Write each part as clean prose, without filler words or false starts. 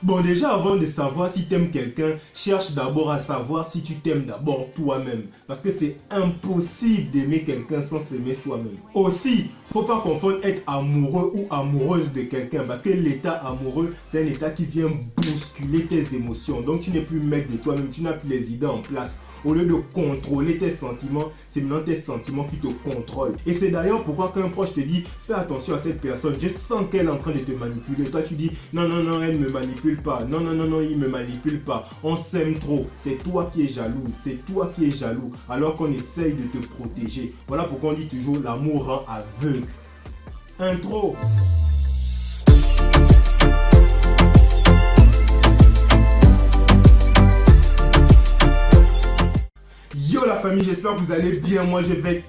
Bon, déjà, avant de savoir si tu aimes quelqu'un, cherche d'abord à savoir si tu t'aimes d'abord toi-même. Parce que c'est impossible d'aimer quelqu'un sans s'aimer soi-même. Aussi, faut pas confondre être amoureux ou amoureuse de quelqu'un. Parce que l'état amoureux, c'est un état qui vient bousculer tes émotions. Donc, tu n'es plus maître de toi-même, tu n'as plus les idées en place. Au lieu de contrôler tes sentiments, c'est maintenant tes sentiments qui te contrôlent. Et c'est d'ailleurs pourquoi quand un proche te dit fais attention à cette personne, je sens qu'elle est en train de te manipuler. Toi tu dis non, non, non, elle ne me manipule pas. Non, non, non, non, il ne me manipule pas. On s'aime trop. C'est toi qui es jaloux. C'est toi qui es jaloux. Alors qu'on essaye de te protéger. Voilà pourquoi on dit toujours l'amour rend aveugle. Intro. Yo la famille, j'espère que vous allez bien. Moi je vais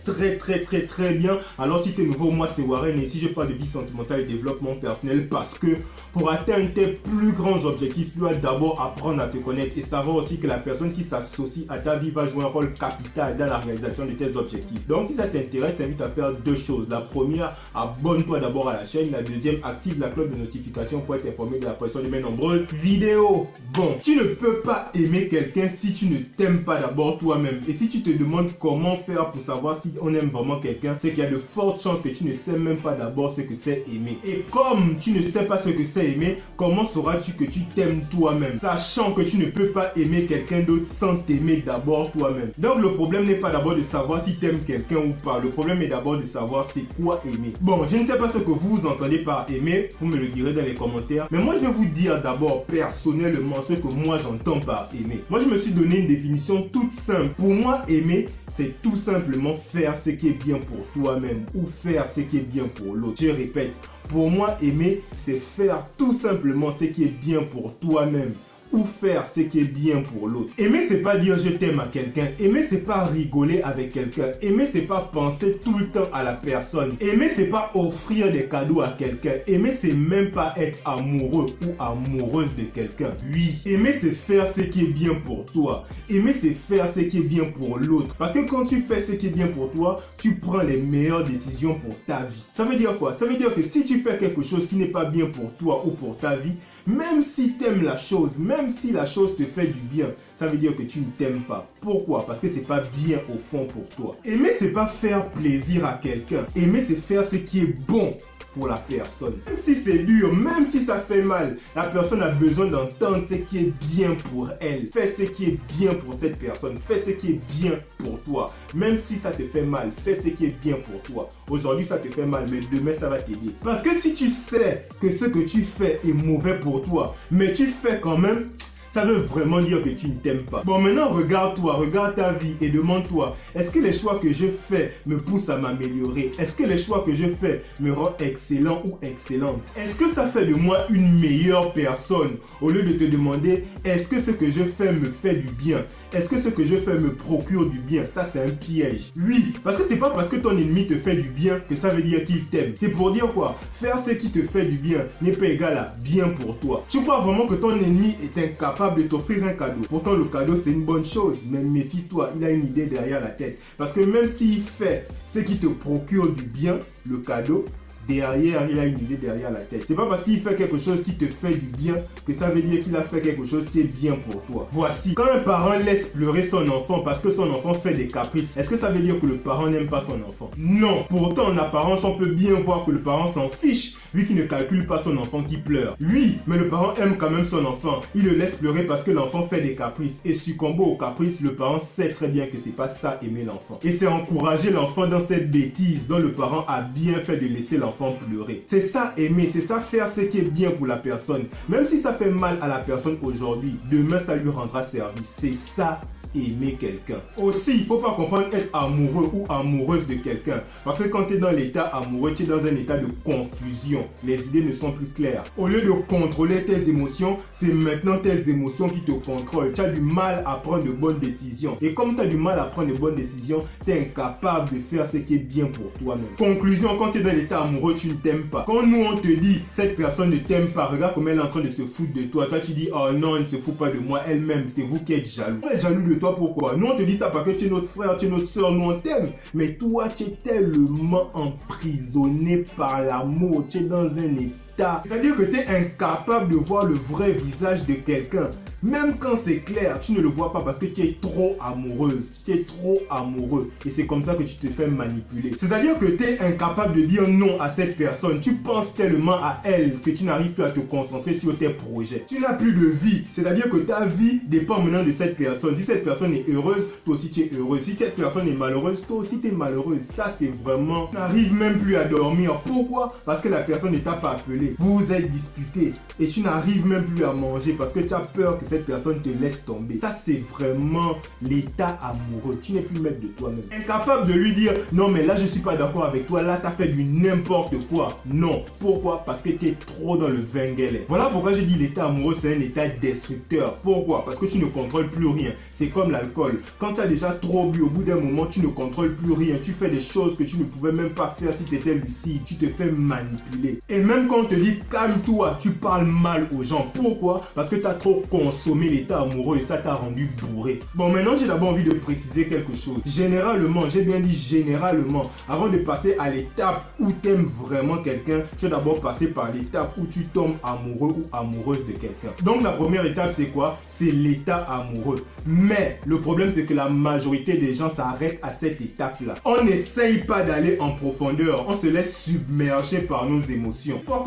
très bien. Alors si tu es nouveau, moi c'est Warren et ici je parle de vie sentimentale et développement personnel parce que pour atteindre tes plus grands objectifs, tu dois d'abord apprendre à te connaître et savoir aussi que la personne qui s'associe à ta vie va jouer un rôle capital dans la réalisation de tes objectifs. Donc si ça t'intéresse, je t'invite à faire deux choses. La première, abonne-toi d'abord à la chaîne. La deuxième, active la cloche de notification pour être informé de la parution de mes nombreuses vidéos. Bon, tu ne peux pas aimer quelqu'un si tu ne t'aimes pas d'abord toi-même. Et si tu te demandes comment faire pour savoir si on aime vraiment quelqu'un, c'est qu'il y a de fortes chances que tu ne sais même pas d'abord ce que c'est aimer. Et comme tu ne sais pas ce que c'est aimer, comment sauras-tu que tu t'aimes toi-même, sachant que tu ne peux pas aimer quelqu'un d'autre sans t'aimer d'abord toi-même. Donc le problème n'est pas d'abord de savoir si tu aimes quelqu'un ou pas. Le problème est d'abord de savoir c'est quoi aimer. Bon, je ne sais pas ce que vous entendez par aimer, vous me le direz dans les commentaires. Mais moi je vais vous dire d'abord personnellement ce que moi j'entends par aimer. Moi je me suis donné une définition toute simple. Pour moi, aimer, c'est tout simplement faire ce qui est bien pour toi-même ou faire ce qui est bien pour l'autre. Je répète, pour moi, aimer, c'est faire tout simplement ce qui est bien pour toi-même ou faire ce qui est bien pour l'autre. Aimer, c'est pas dire je t'aime à quelqu'un. Aimer, c'est pas rigoler avec quelqu'un. Aimer, c'est pas penser tout le temps à la personne. Aimer, c'est pas offrir des cadeaux à quelqu'un. Aimer, c'est même pas être amoureux ou amoureuse de quelqu'un. Oui, aimer, c'est faire ce qui est bien pour toi. Aimer, c'est faire ce qui est bien pour l'autre. Parce que quand tu fais ce qui est bien pour toi, tu prends les meilleures décisions pour ta vie. Ça veut dire quoi? Ça veut dire que si tu fais quelque chose qui n'est pas bien pour toi ou pour ta vie, même si tu aimes la chose, même si la chose te fait du bien, ça veut dire que tu ne t'aimes pas. Pourquoi? Parce que c'est pas bien au fond pour toi. Aimer, c'est pas faire plaisir à quelqu'un. Aimer, c'est faire ce qui est bon pour la personne. Même si c'est dur, même si ça fait mal, la personne a besoin d'entendre ce qui est bien pour elle. Fais ce qui est bien pour cette personne. Fais ce qui est bien pour toi. Même si ça te fait mal, fais ce qui est bien pour toi. Aujourd'hui, ça te fait mal, mais demain, ça va t'aider. Parce que si tu sais que ce que tu fais est mauvais pour toi, mais tu fais quand même, ça veut vraiment dire que tu ne t'aimes pas. Bon, maintenant, regarde-toi, regarde ta vie et demande-toi, est-ce que les choix que je fais me poussent à m'améliorer? Est-ce que les choix que je fais me rendent excellent ou excellente? Est-ce que ça fait de moi une meilleure personne? Au lieu de te demander, est-ce que ce que je fais me fait du bien? Est-ce que ce que je fais me procure du bien? Ça, c'est un piège. Oui, parce que c'est pas parce que ton ennemi te fait du bien que ça veut dire qu'il t'aime. C'est pour dire quoi? Faire ce qui te fait du bien n'est pas égal à bien pour toi. Tu crois vraiment que ton ennemi est incapable de t'offrir un cadeau? Pourtant, le cadeau, c'est une bonne chose. Mais méfie-toi, il a une idée derrière la tête. Parce que même s'il fait ce qui te procure du bien, le cadeau, derrière, il a une idée derrière la tête. C'est pas parce qu'il fait quelque chose qui te fait du bien que ça veut dire qu'il a fait quelque chose qui est bien pour toi. Voici, quand un parent laisse pleurer son enfant parce que son enfant fait des caprices, est-ce que ça veut dire que le parent n'aime pas son enfant? Non. Pourtant, en apparence, on peut bien voir que le parent s'en fiche, vu qu'il ne calcule pas son enfant qui pleure. Oui, mais le parent aime quand même son enfant. Il le laisse pleurer parce que l'enfant fait des caprices. Et succomber aux caprices, le parent sait très bien que c'est pas ça aimer l'enfant. Et c'est encourager l'enfant dans cette bêtise dont le parent a bien fait de laisser l'enfant pleurer. C'est ça aimer, c'est ça faire ce qui est bien pour la personne. Même si ça fait mal à la personne aujourd'hui, demain ça lui rendra service. C'est ça aimer quelqu'un. Aussi, il ne faut pas confondre être amoureux ou amoureuse de quelqu'un. Parce que quand tu es dans l'état amoureux, tu es dans un état de confusion. Les idées ne sont plus claires. Au lieu de contrôler tes émotions, c'est maintenant tes émotions qui te contrôlent. Tu as du mal à prendre de bonnes décisions. Et comme tu as du mal à prendre de bonnes décisions, tu es incapable de faire ce qui est bien pour toi-même. Conclusion, quand tu es dans l'état amoureux, tu ne t'aimes pas. Quand nous on te dit, cette personne ne t'aime pas, regarde comment elle est en train de se foutre de toi. Toi tu dis, oh non, elle ne se fout pas de moi, elle-même, c'est vous qui êtes jaloux. Elle est jaloux de toi, pourquoi? Nous on te dit ça parce que tu es notre frère, tu es notre soeur, nous on t'aime. Mais toi tu es tellement emprisonné par l'amour, tu es dans un état l'état. C'est-à-dire que tu es incapable de voir le vrai visage de quelqu'un. Même quand c'est clair, tu ne le vois pas parce que tu es trop amoureuse, tu es trop amoureux. Et c'est comme ça que tu te fais manipuler. C'est-à-dire que tu es incapable de dire non à cette personne. Tu penses tellement à elle que tu n'arrives plus à te concentrer sur tes projets. Tu n'as plus de vie. C'est-à-dire que ta vie dépend maintenant de cette personne. Si cette personne est heureuse, toi aussi tu es heureuse. Si cette personne est malheureuse, toi aussi tu es malheureuse. Ça c'est vraiment... Tu n'arrives même plus à dormir. Pourquoi? Parce que la personne ne t'a pas appelé. Vous vous êtes disputé. Et tu n'arrives même plus à manger parce que tu as peur que cette personne te laisse tomber. Ça c'est vraiment l'état amoureux. Tu n'es plus maître de toi-même. Incapable de lui dire non mais là je suis pas d'accord avec toi, là tu as fait du n'importe quoi. Non. Pourquoi? Parce que tu es trop dans le vingele. Voilà pourquoi j'ai dit l'état amoureux c'est un état destructeur. Pourquoi? Parce que tu ne contrôles plus rien. C'est comme l'alcool. Quand tu as déjà trop bu, au bout d'un moment tu ne contrôles plus rien. Tu fais des choses que tu ne pouvais même pas faire si tu étais lucide. Tu te fais manipuler. Et même quand on te dit calme-toi, tu parles mal aux gens. Pourquoi? Parce que tu as trop consommé l'état amoureux et ça t'a rendu bourré. Bon, maintenant j'ai d'abord envie de préciser quelque chose. Généralement, j'ai bien dit généralement, avant de passer à l'étape où tu aimes vraiment quelqu'un, tu dois d'abord passer par l'étape où tu tombes amoureux ou amoureuse de quelqu'un. Donc la première étape c'est quoi? C'est l'état amoureux. Mais le problème c'est que la majorité des gens s'arrêtent à cette étape-là. On n'essaye pas d'aller en profondeur, on se laisse submerger par nos émotions. Une fois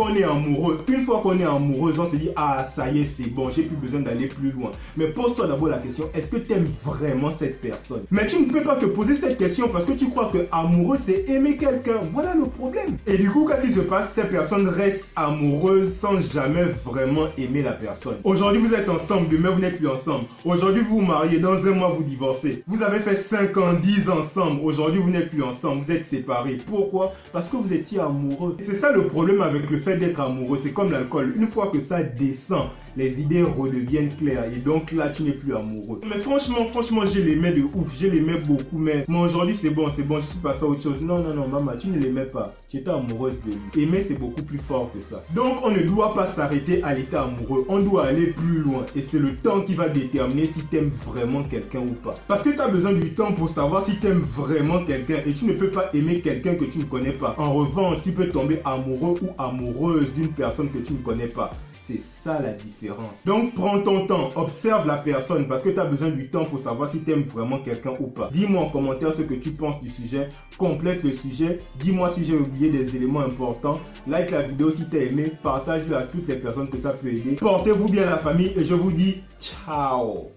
qu'on est amoureuse, on se dit ah ça y est c'est bon, j'ai plus besoin d'aller plus loin. Mais pose-toi d'abord la question, est-ce que tu aimes vraiment cette personne? Mais tu ne peux pas te poser cette question parce que tu crois que amoureux c'est aimer quelqu'un. Voilà le problème. Et du coup, qu'est-ce qui se passe? Ces personnes restent amoureuses sans jamais vraiment aimer la personne. Aujourd'hui vous êtes ensemble, demain vous n'êtes plus ensemble. Aujourd'hui vous vous mariez, dans un mois vous divorcez. Vous avez fait 5 ans, 10 ans ensemble. Aujourd'hui vous n'êtes plus ensemble, vous êtes séparés. Pourquoi? Parce que vous étiez amoureux. Et c'est ça le problème avec le fait d'être amoureux. C'est comme l'alcool. Une fois que ça descend, les idées redeviennent claires et donc là tu n'es plus amoureux. Mais franchement je l'aimais de ouf, je l'aimais beaucoup, mais aujourd'hui c'est bon, je suis passé à autre chose. Non maman, tu ne l'aimais pas, tu étais amoureuse de lui. Aimer c'est beaucoup plus fort que ça. Donc on ne doit pas s'arrêter à l'état amoureux, on doit aller plus loin et c'est le temps qui va déterminer si tu aimes vraiment quelqu'un ou pas. Parce que tu as besoin du temps pour savoir si tu aimes vraiment quelqu'un et tu ne peux pas aimer quelqu'un que tu ne connais pas. En revanche, tu peux tomber amoureux ou amoureuse d'une personne que tu ne connais pas. C'est ça la différence. Donc prends ton temps, observe la personne parce que tu as besoin du temps pour savoir si tu aimes vraiment quelqu'un ou pas. Dis-moi en commentaire ce que tu penses du sujet, complète le sujet, dis-moi si j'ai oublié des éléments importants, like la vidéo si tu as aimé, partage-le à toutes les personnes que ça peut aider. Portez-vous bien la famille et je vous dis ciao.